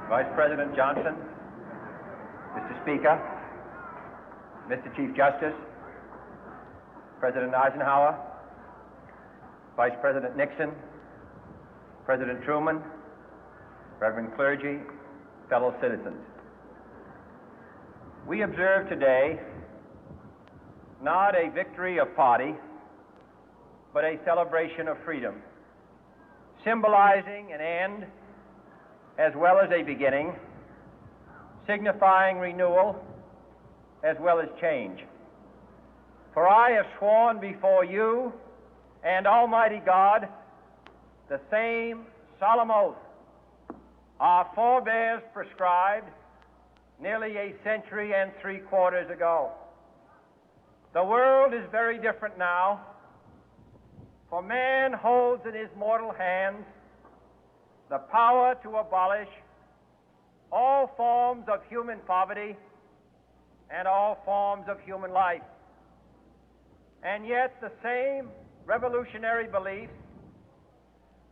Vice President Johnson, Mr. Speaker, Mr. Chief Justice, President Eisenhower, Vice President Nixon, President Truman, Reverend clergy, fellow citizens. We observe today not a victory of party, but a celebration of freedom, symbolizing an end as well as a beginning, signifying renewal as well as change. For I have sworn before you and Almighty God the same solemn oath our forebears prescribed nearly a century and 3/4 ago. The world is very different now, for man holds in his mortal hands the power to abolish all forms of human poverty and all forms of human life. And yet the same revolutionary beliefs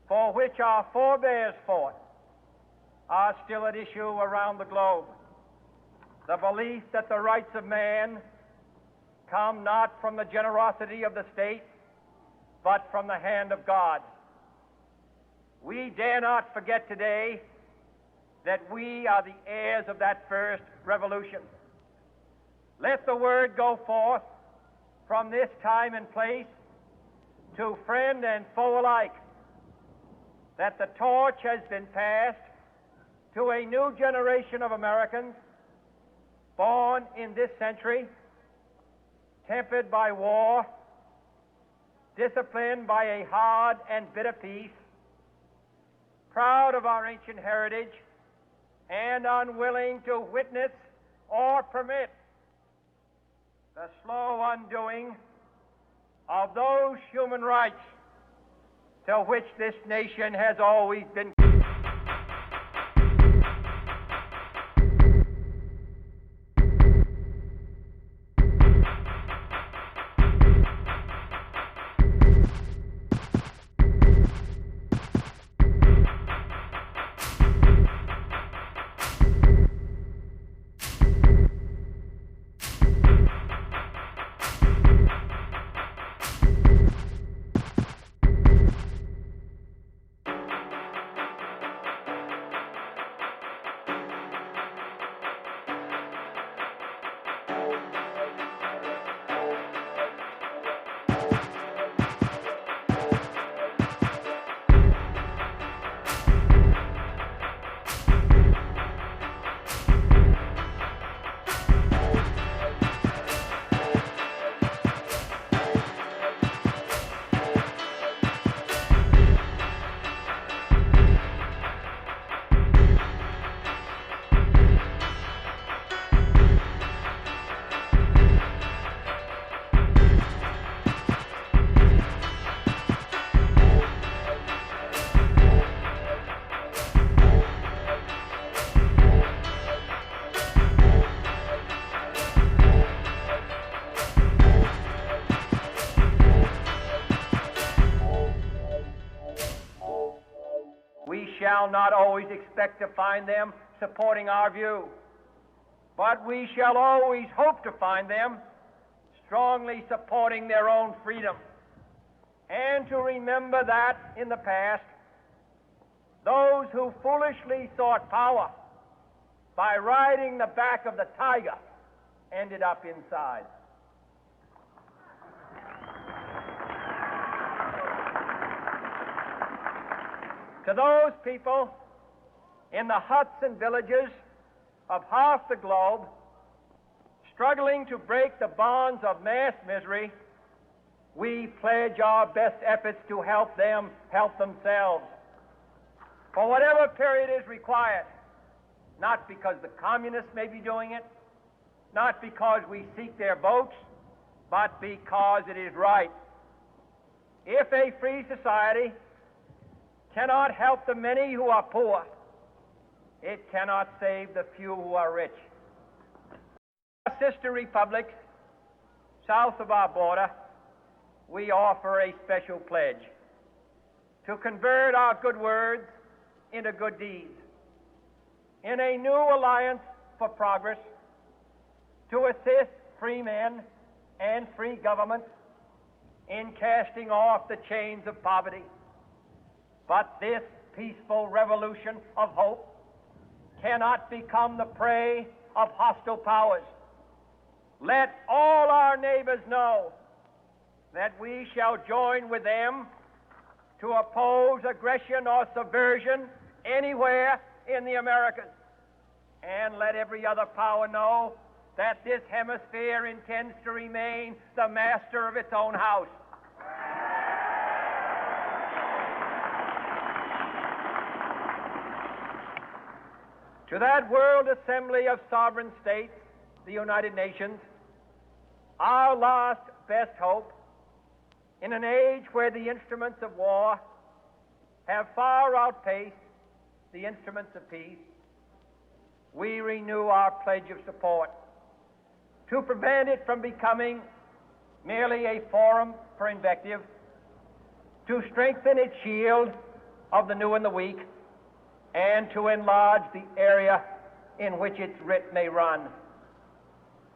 for which our forebears fought are still at issue around the globe. The belief that the rights of man come not from the generosity of the state, but from the hand of God. We dare not forget today that we are the heirs of that first revolution. Let the word go forth from this time and place to friend and foe alike that the torch has been passed to a new generation of Americans born in this century, tempered by war, disciplined by a hard and bitter peace, proud of our ancient heritage, and unwilling to witness or permit the slow undoing of those human rights to which this nation has always been. Shall not always expect to find them supporting our view, but we shall always hope to find them strongly supporting their own freedom, and to remember that in the past, those who foolishly sought power by riding the back of the tiger ended up inside. To those people in the huts and villages of half the globe struggling to break the bonds of mass misery, we pledge our best efforts to help them help themselves for whatever period is required, not because the communists may be doing it, not because we seek their votes, but because it is right. If a free society cannot help the many who are poor, it cannot save the few who are rich. Our sister republics, south of our border, we offer a special pledge to convert our good words into good deeds, in a new alliance for progress to assist free men and free governments in casting off the chains of poverty. But this peaceful revolution of hope cannot become the prey of hostile powers. Let all our neighbors know that we shall join with them to oppose aggression or subversion anywhere in the Americas. And let every other power know that this hemisphere intends to remain the master of its own house. To that World Assembly of Sovereign States, the United Nations, our last best hope, in an age where the instruments of war have far outpaced the instruments of peace, we renew our pledge of support to prevent it from becoming merely a forum for invective, to strengthen its shield of the new and the weak, and to enlarge the area in which its writ may run.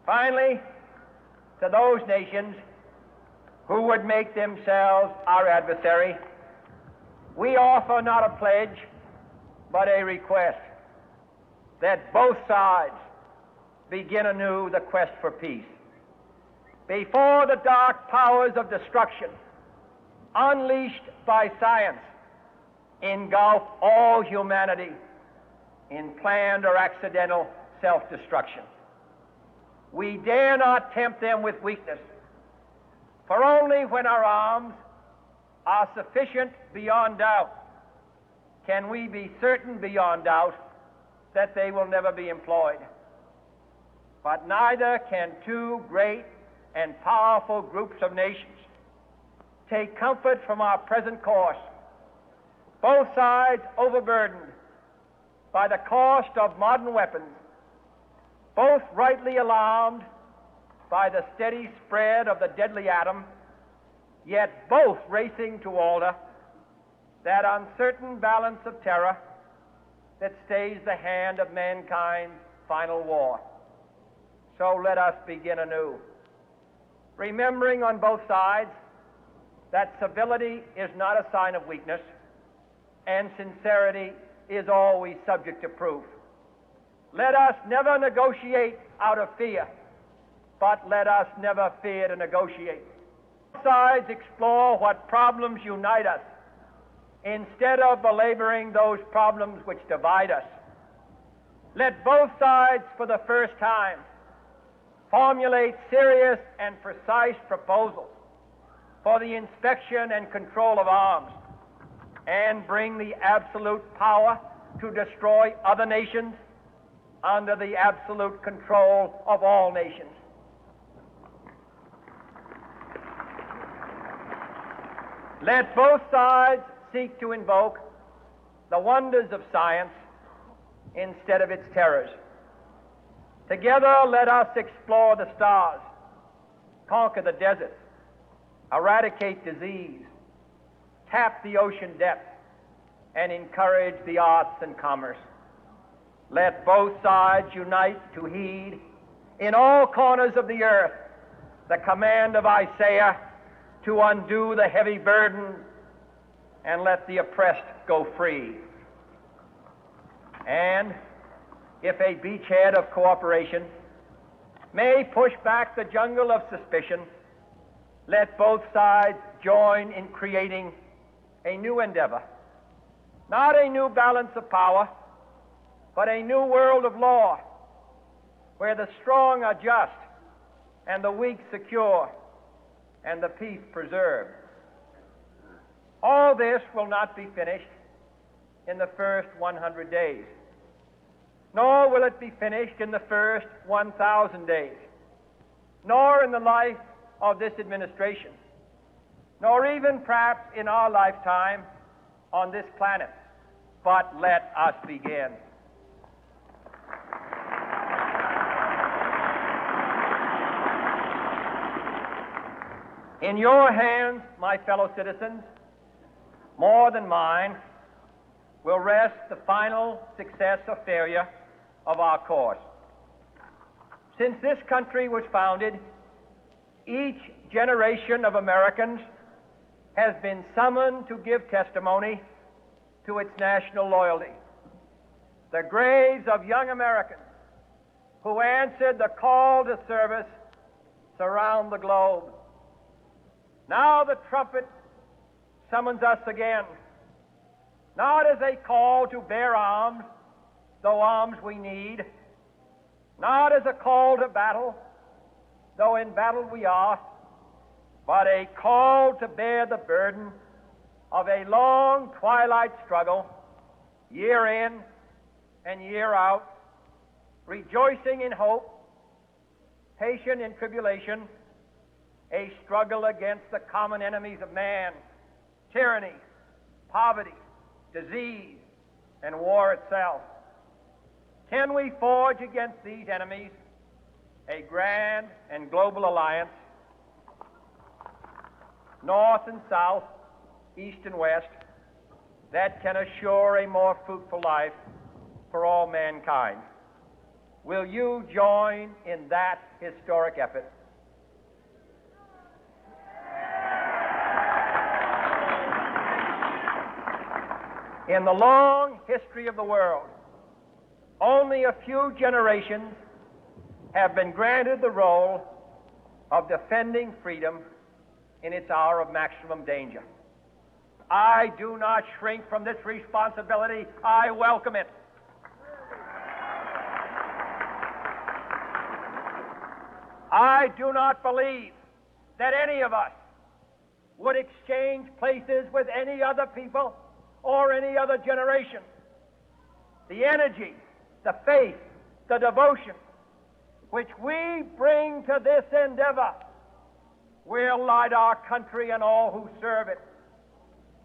Finally, to those nations who would make themselves our adversary, we offer not a pledge, but a request that both sides begin anew the quest for peace. Before the dark powers of destruction, unleashed by science, engulf all humanity in planned or accidental self-destruction, we dare not tempt them with weakness, for only when our arms are sufficient beyond doubt can we be certain beyond doubt that they will never be employed. But neither can two great and powerful groups of nations take comfort from our present course, both sides overburdened by the cost of modern weapons, both rightly alarmed by the steady spread of the deadly atom, yet both racing to alter that uncertain balance of terror that stays the hand of mankind's final war. So let us begin anew, remembering on both sides that civility is not a sign of weakness, and sincerity is always subject to proof. Let us never negotiate out of fear, but let us never fear to negotiate. Both sides explore what problems unite us, instead of belaboring those problems which divide us. Let both sides, for the first time, formulate serious and precise proposals for the inspection and control of arms, and bring the absolute power to destroy other nations under the absolute control of all nations. Let both sides seek to invoke the wonders of science instead of its terrors. Together, let us explore the stars, conquer the deserts, eradicate disease, tap the ocean depths, and encourage the arts and commerce. Let both sides unite to heed in all corners of the earth the command of Isaiah to undo the heavy burden and let the oppressed go free. And if a beachhead of cooperation may push back the jungle of suspicion, let both sides join in creating a new endeavor, not a new balance of power, but a new world of law, where the strong are just and the weak secure and the peace preserved. All this will not be finished in the first 100 days, nor will it be finished in the first 1,000 days, nor in the life of this administration, nor even perhaps in our lifetime on this planet. But let us begin. In your hands, my fellow citizens, more than mine, will rest the final success or failure of our course. Since this country was founded, each generation of Americans has been summoned to give testimony to its national loyalty. The graves of young Americans who answered the call to service surround the globe. Now the trumpet summons us again, not as a call to bear arms, though arms we need, not as a call to battle, though in battle we are, but a call to bear the burden of a long twilight struggle, year in and year out, rejoicing in hope, patient in tribulation, a struggle against the common enemies of man, tyranny, poverty, disease, and war itself. Can we forge against these enemies a grand and global alliance, north and south, east and west, that can assure a more fruitful life for all mankind? Will you join in that historic effort? In the long history of the world, only a few generations have been granted the role of defending freedom in its hour of maximum danger. I do not shrink from this responsibility. I welcome it. I do not believe that any of us would exchange places with any other people or any other generation. The energy, the faith, the devotion which we bring to this endeavor will light our country and all who serve it.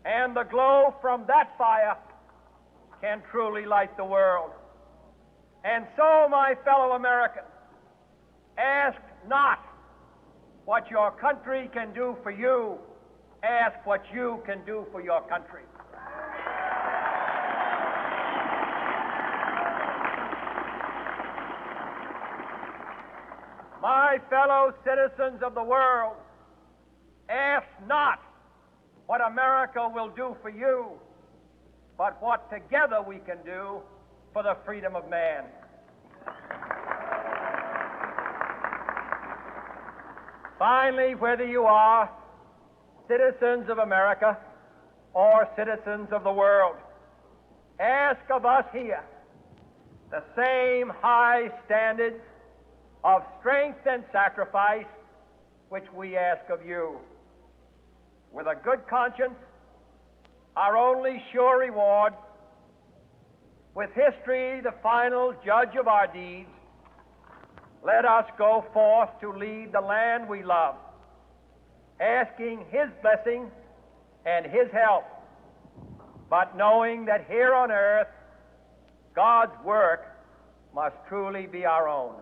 And the glow from that fire can truly light the world. And so, my fellow Americans, ask not what your country can do for you, ask what you can do for your country. My fellow citizens of the world, ask not what America will do for you, but what together we can do for the freedom of man. Finally, whether you are citizens of America or citizens of the world, ask of us here the same high standards of strength and sacrifice which we ask of you. With a good conscience, our only sure reward, with history the final judge of our deeds, let us go forth to lead the land we love, asking His blessing and His help, but knowing that here on earth, God's work must truly be our own.